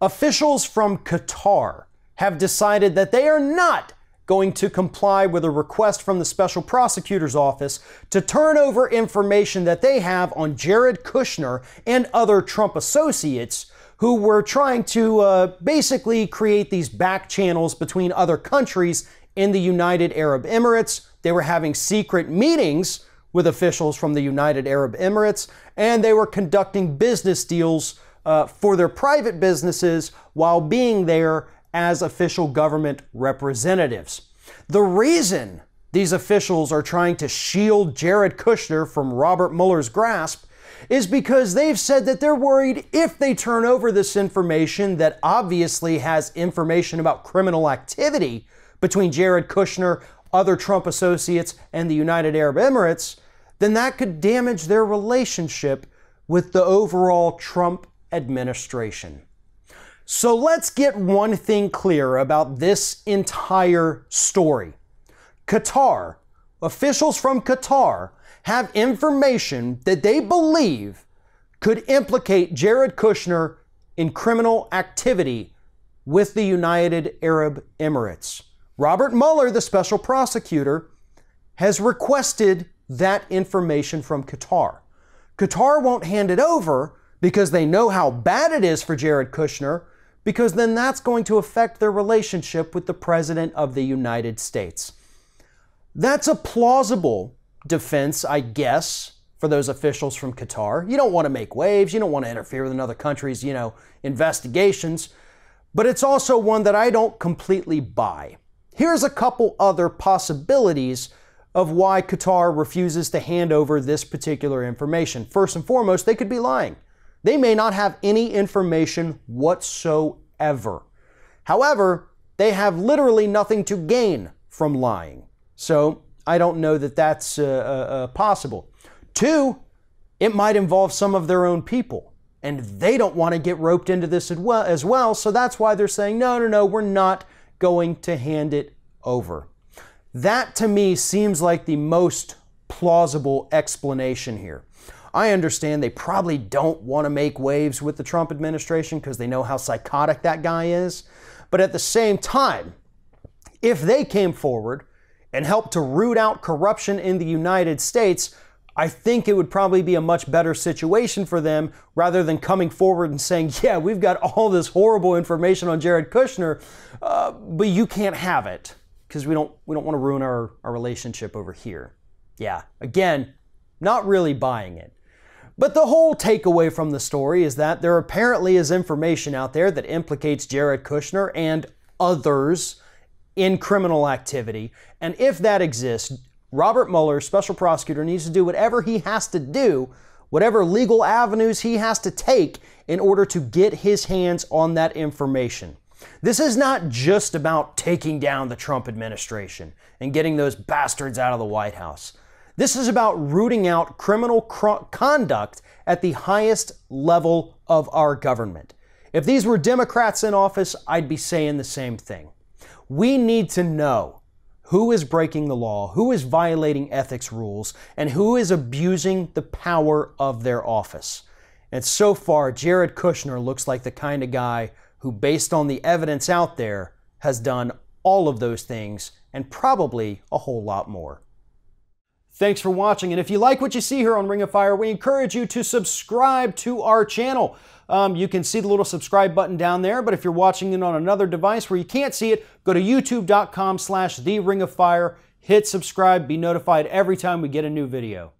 Officials from Qatar have decided that they are not going to comply with a request from the Special Prosecutor's Office to turn over information that they have on Jared Kushner and other Trump associates who were trying to basically create these back channels between other countries in the United Arab Emirates. They were having secret meetings with officials from the United Arab Emirates, and they were conducting business deals for their private businesses while being there as official government representatives. The reason these officials are trying to shield Jared Kushner from Robert Mueller's grasp is because they've said that they're worried if they turn over this information that obviously has information about criminal activity between Jared Kushner, other Trump associates, and the United Arab Emirates, then that could damage their relationship with the overall Trump administration. So let's get one thing clear about this entire story. Qatar, officials from Qatar, have information that they believe could implicate Jared Kushner in criminal activity with the United Arab Emirates. Robert Mueller, the special prosecutor, has requested that information from Qatar. Qatar won't hand it over because they know how bad it is for Jared Kushner, because then that's going to affect their relationship with the President of the United States. That's a plausible defense, I guess, for those officials from Qatar. You don't want to make waves. You don't want to interfere with another country's, investigations. But it's also one that I don't completely buy. Here's a couple other possibilities of why Qatar refuses to hand over this particular information. First and foremost, they could be lying. They may not have any information whatsoever. However, they have literally nothing to gain from lying. So I don't know that that's possible. Two, it might involve some of their own people, and they don't want to get roped into this as well. So that's why they're saying, no, we're not going to hand it over. That to me seems like the most plausible explanation here. I understand they probably don't want to make waves with the Trump administration because they know how psychotic that guy is. But at the same time, if they came forward and helped to root out corruption in the United States, I think it would probably be a much better situation for them rather than coming forward and saying, yeah, we've got all this horrible information on Jared Kushner, but you can't have it because we don't want to ruin our relationship over here. Yeah, again, not really buying it. But the whole takeaway from the story is that there apparently is information out there that implicates Jared Kushner and others in criminal activity. And if that exists, Robert Mueller, special prosecutor, needs to do whatever he has to do, whatever legal avenues he has to take in order to get his hands on that information. This is not just about taking down the Trump administration and getting those bastards out of the White House. This is about rooting out criminal conduct at the highest level of our government. If these were Democrats in office, I'd be saying the same thing. We need to know who is breaking the law, who is violating ethics rules, and who is abusing the power of their office. And so far, Jared Kushner looks like the kind of guy who, based on the evidence out there, has done all of those things and probably a whole lot more. Thanks for watching, and if you like what you see here on Ring of Fire, we encourage you to subscribe to our channel. You can see the little subscribe button down there, but if you're watching it on another device where you can't see it, go to youtube.com/TheRingOfFire, hit subscribe, be notified every time we get a new video.